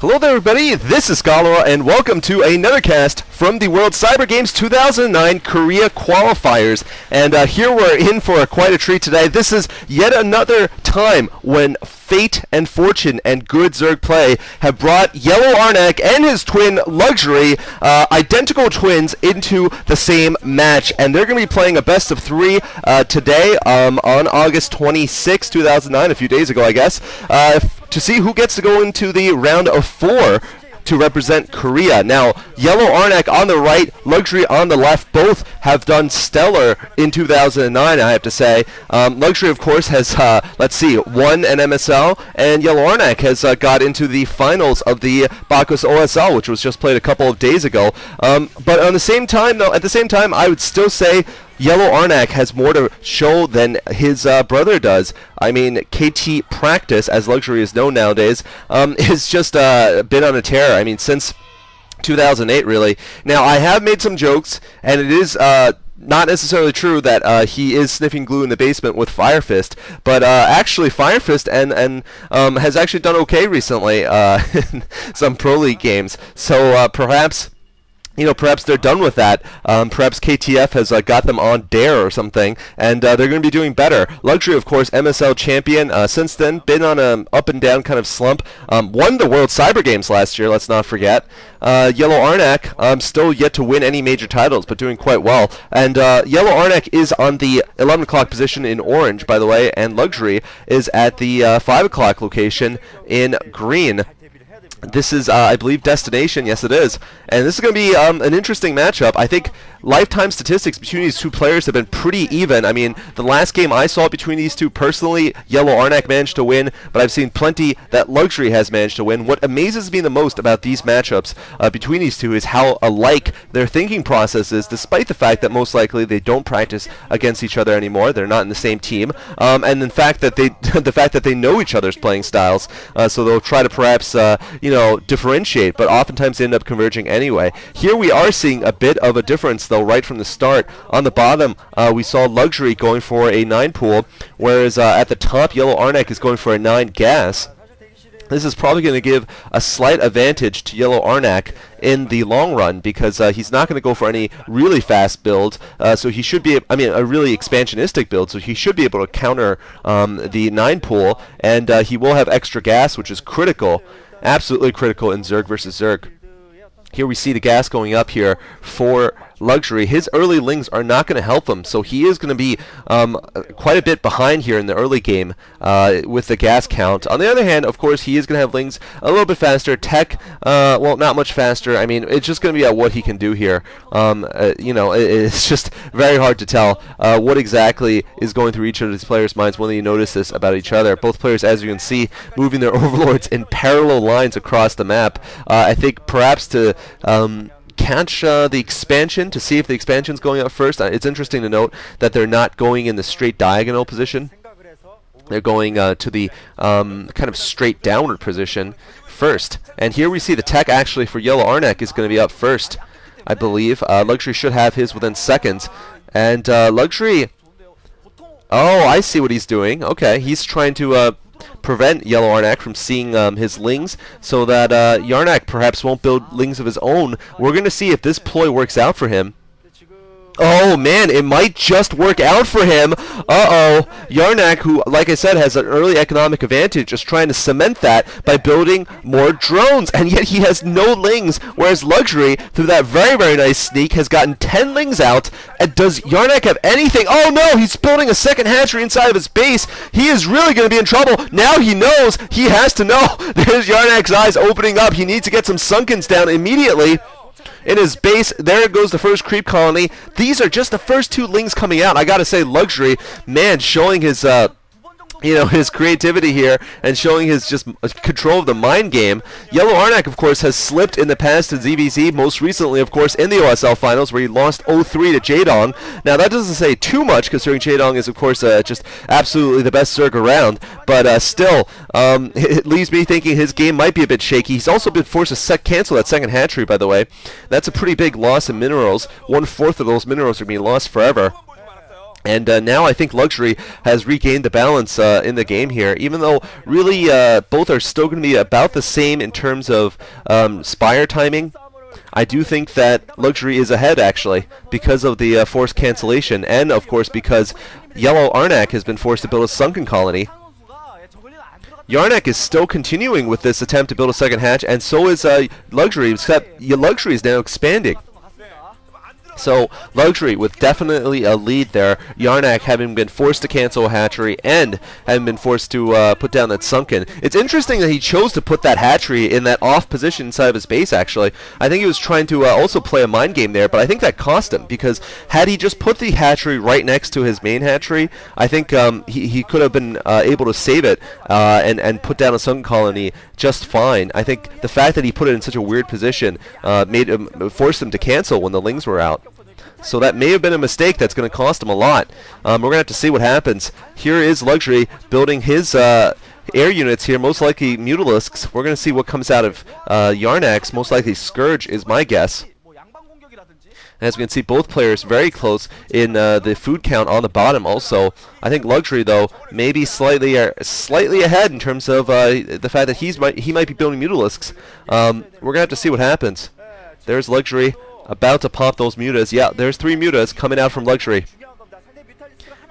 Hello there, everybody. This is Scholera, and welcome to another cast from the World Cyber Games 2009 Korea qualifiers. And here we're in for quite a treat today. This is yet another time when fate and fortune and good Zerg play have brought Yellow Arnc and his twin Luxury, identical twins, into the same match. And they're going to be playing a best of three today on August 26, 2009, a few days ago, I guess, to see who gets to go into the round of 4 to represent Korea. Now, Yellow Arnc on the right, Luxury on the left, both have done stellar in 2009, I have to say. Luxury, of course, has, won an MSL, and Yellow Arnc has got into the finals of the Bacchus OSL, which was just played a couple of days ago. But at the same time, I would still say Yellow Arnc has more to show than his brother does. I mean, KT Practice, as Luxury is known nowadays, has just been on a tear. I mean, since 2008, really. Now, I have made some jokes, and it is not necessarily true that he is sniffing glue in the basement with Firefist, but actually Firefist and has actually done okay recently in some Pro League games. So perhaps they're done with that. Perhaps KTF has got them on Dare or something, and they're going to be doing better. Luxury, of course, MSL champion. Since then, been on an up-and-down kind of slump. Won the World Cyber Games last year, let's not forget. Yellow Arnc, still yet to win any major titles, but doing quite well. And Yellow Arnc is on the 11 o'clock position in orange, by the way, and Luxury is at the 5 o'clock location in green. This is, I believe, Destination. Yes, it is. And this is going to be an interesting matchup. I think lifetime statistics between these two players have been pretty even. I mean, the last game I saw between these two, personally, Yellow Arnc managed to win, but I've seen plenty that Luxury has managed to win. What amazes me the most about these matchups between these two is how alike their thinking process is, despite the fact that most likely they don't practice against each other anymore. They're not in the same team. And the fact that they know each other's playing styles, so they'll try to perhaps, differentiate, but oftentimes they end up converging anyway. Here we are seeing a bit of a difference, though, right from the start. On the bottom, we saw Luxury going for a 9 pool, whereas at the top, Yellow Arnc is going for a 9 gas. This is probably going to give a slight advantage to Yellow Arnc in the long run, because he's not going to go for any really fast build, so he should be, a really expansionistic build, so he should be able to counter the 9 pool, and he will have extra gas, which is critical. Absolutely critical in Zerg versus Zerg. Here we see the gas going up here for Luxury. His early lings are not going to help him, so he is going to be quite a bit behind here in the early game with the gas count. On the other hand, of course, he is going to have lings a little bit faster. Tech, well, not much faster. I mean, it's just going to be at what he can do here. It's just very hard to tell what exactly is going through each of these players' minds when they notice this about each other. Both players, as you can see, moving their overlords in parallel lines across the map. I think perhaps to catch the expansion, to see if the expansion's going up first. It's interesting to note that they're not going in the straight diagonal position. They're going to the kind of straight downward position first. And here we see the tech actually for Yellow Arnc is going to be up first, I believe. Luxury should have his within seconds. And Luxury, oh, I see what he's doing. Okay, he's trying to prevent Yellow Arnc from seeing his lings, so that Yarnc perhaps won't build lings of his own. We're going to see if this ploy works out for him. Oh man, it might just work out for him. Uh-oh. Yarnc, who, like I said, has an early economic advantage, is trying to cement that by building more drones, and yet he has no lings, whereas Luxury, through that very, very nice sneak, has gotten 10 lings out. And does Yarnc have anything? Oh no, he's building a second hatchery inside of his base. He is really going to be in trouble. Now he knows. He has to know. There's Yarnc's eyes opening up. He needs to get some sunkens down immediately. In his base, there goes the first creep colony. These are just the first 2 lings coming out. I gotta say, Luxury, man, showing his his creativity here and showing his just control of the mind game. Yellow Arnc, of course, has slipped in the past to ZVZ, most recently, of course, in the OSL finals, where he lost 0-3 to Jaedong. Now, that doesn't say too much, considering Jaedong is, of course, just absolutely the best Zerg around, but still, it leaves me thinking his game might be a bit shaky. He's also been forced to cancel that second hatchery, by the way. That's a pretty big loss in minerals. 1/4 of those minerals are being lost forever. And now I think Luxury has regained the balance in the game here, even though really both are still going to be about the same in terms of Spire timing. I do think that Luxury is ahead, actually, because of the forced cancellation, and of course because Yellow arnc has been forced to build a sunken colony. Yarnc is still continuing with this attempt to build a second hatch, and so is Luxury, except Luxury is now expanding. So Luxury with definitely a lead there. Yarnc having been forced to cancel a hatchery and having been forced to put down that sunken. It's interesting that he chose to put that hatchery in that off position inside of his base, actually. I think he was trying to also play a mind game there, but I think that cost him, because had he just put the hatchery right next to his main hatchery, I think he could have been able to save it and put down a sunken colony just fine. I think the fact that he put it in such a weird position forced him to cancel when the lings were out. So that may have been a mistake that's going to cost him a lot. We're going to have to see what happens. Here is Luxury building his air units here, most likely Mutalisks. We're going to see what comes out of Yarnc. Most likely Scourge is my guess. As we can see, both players very close in the food count on the bottom also. I think Luxury, though, maybe slightly ahead in terms of the fact that he might be building Mutalisks. We're going to have to see what happens. There's Luxury about to pop those mutas. Yeah, there's 3 mutas coming out from Luxury.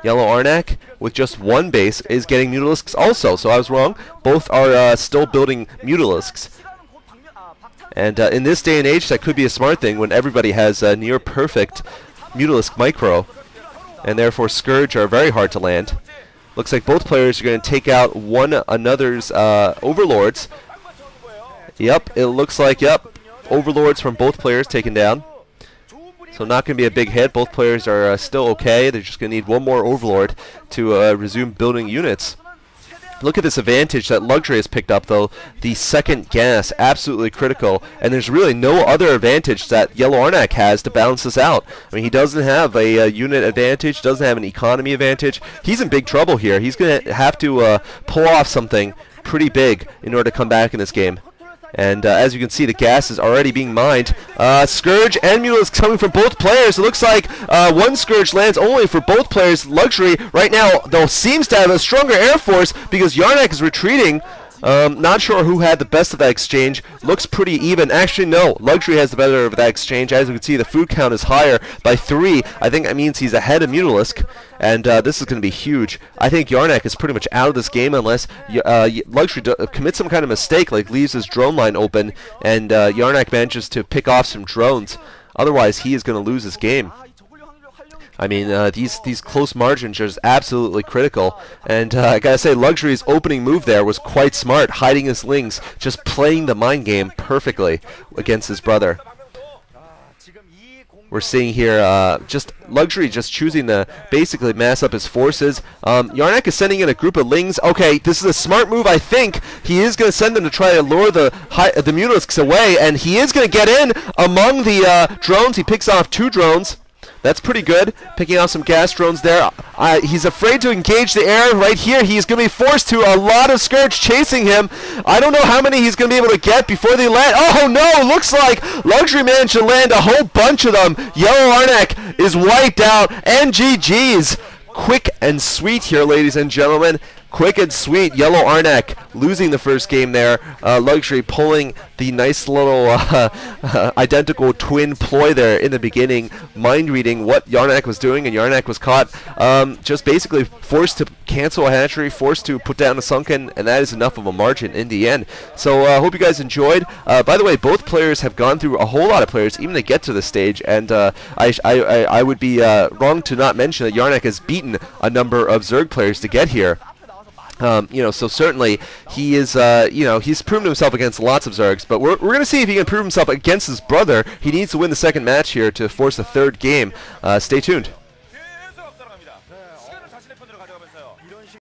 Yellow arnc with just 1 base is getting Mutalisks also, so I was wrong. Both are still building Mutalisks. And in this day and age, that could be a smart thing when everybody has a near perfect Mutalisk micro. And therefore Scourge are very hard to land. Looks like both players are going to take out one another's Overlords. Yep, it looks like, Overlords from both players taken down. So not going to be a big hit. Both players are still okay. They're just going to need one more Overlord to resume building units. Look at this advantage that Luxury has picked up, though. The second gas, absolutely critical. And there's really no other advantage that Yellow arnc has to balance this out. I mean, he doesn't have a unit advantage, doesn't have an economy advantage. He's in big trouble here. He's going to have to pull off something pretty big in order to come back in this game. And as you can see, the gas is already being mined. Scourge and Mutalisk coming from both players. It looks like one Scourge lands only for both players. Luxury right now, though, seems to have a stronger air force because Yarnc is retreating. Not sure who had the best of that exchange. Looks pretty even. Actually, no. Luxury has the better of that exchange. As you can see, the food count is higher by 3. I think that means he's ahead of Mutalisk. And this is going to be huge. I think Yarnc is pretty much out of this game unless Luxury commits some kind of mistake, like leaves his drone line open, and Yarnc manages to pick off some drones. Otherwise, he is going to lose this game. I mean, these close margins are just absolutely critical. And I gotta say, Luxury's opening move there was quite smart, hiding his lings, just playing the mind game perfectly against his brother. We're seeing here just Luxury just choosing to basically mass up his forces. Yarnc is sending in a group of lings. Okay, this is a smart move, I think. He is going to send them to try to lure the Mutalisks away, and he is going to get in among the drones. He picks off 2 drones. That's pretty good, picking off some gas drones there. He's afraid to engage the air right here. He's going to be forced to. A lot of Scourge chasing him. I don't know how many he's going to be able to get before they land. Oh no, looks like Luxury managed to land a whole bunch of them. Yellow arnc is wiped out, and GG's. Quick and sweet here, ladies and gentlemen. Quick and sweet. Yellow arnc losing the first game there. Luxury pulling the nice little identical twin ploy there in the beginning, mind reading what Yarnc was doing, and Yarnc was caught just basically forced to cancel a hatchery, forced to put down a sunken, and that is enough of a margin in the end. So I hope you guys enjoyed. By the way, both players have gone through a whole lot of players even to get to this stage, and I would be wrong to not mention that Yarnc has beaten a number of Zerg players to get here. So certainly he is, he's proven himself against lots of Zergs, but we're going to see if he can prove himself against his brother. He needs to win the second match here to force the third game. Stay tuned.